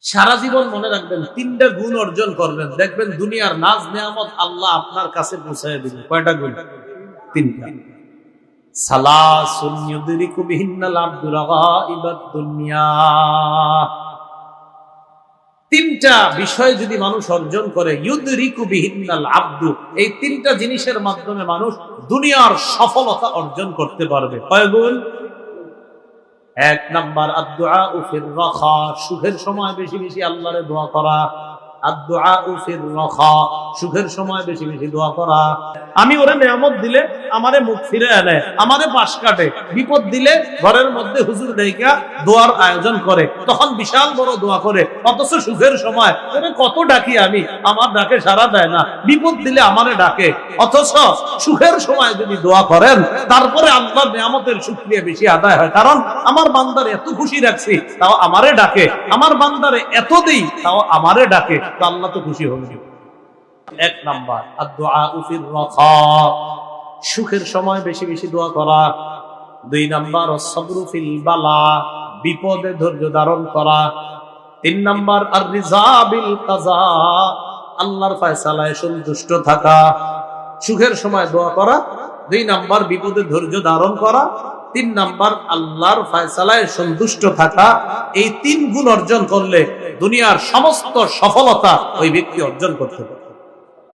সারা জীবন মনে রাখবেন, তিনটা গুণ অর্জন করবেন, দেখবেন দুনিয়ার নাজ নেয়ামত আল্লাহ আপনার কাছে পৌঁছায় দিবেন। কয়টা গুণ? তিনটা। সালাসুন ইউদরিকু বিহিন্নাল আবদুল গায়িবাদ দুনিয়া। তিনটা বিষয় যদি মানুষ অর্জন করে, ইউদরিকু বিহিন্নাল আবদু, এই তিনটা জিনিসের মাধ্যমে মানুষ দুনিয়ার সফলতা অর্জন করতে পারবে। কয় গুণ? এক নাম্বার আদ-দুআউ ফির রাখা, সুখের সময় বেশি বেশি আল্লাহরে দোয়া করা। আদ-দুআউ ফির রাখা, সুখের সময় বেশি বেশি দোয়া করা। আমি ওরে নিয়ামত দিলে আমারে মুখ ফিরে আনে, আমারে পাশ কাটে। বিপদ দিলে ঘরের মধ্যে হুজুর ডাইকা দোয়ার আয়োজন করে, তখন বিশাল বড় দোয়া করে। অথচ সুখের সময় ওরে কত ডাকি আমি, আমার ডাকে সাড়া দেয় না। বিপদ দিলে আমারে ডাকে। অথচ সুখের সময় যদি দোয়া করেন, তারপরে আল্লাহর নিয়ামতের শুকরিয়া বেশি আদায় হয়। কারণ আমার বান্দারে এত খুশি রাখছি, তাও আমারে ডাকে। আমার বান্দারে এত দেই, তাও আমারে ডাকে। তো আল্লাহ তো খুশি হবেন। এক নাম্বার আদ-দুআউ ফির রাখা, সুখের সময় বেশি বেশি দোয়া করা। দুই নাম্বার আস-সাবরু ফিল বালা, বিপদে ধৈর্য ধারণ করা। তিন নাম্বার আর-রিজা বিল কাযা, আল্লাহর ফয়সালায় সন্তুষ্ট থাকা। সুখের সময় দোয়া করা, দুই নাম্বার বিপদে ধৈর্য ধারণ করা, তিন নাম্বার আল্লাহর ফয়সালায় সন্তুষ্ট থাকা। এই তিন গুণ অর্জন করলে দুনিয়ার সমস্ত সফলতা ওই ব্যক্তি অর্জন করতে পারে।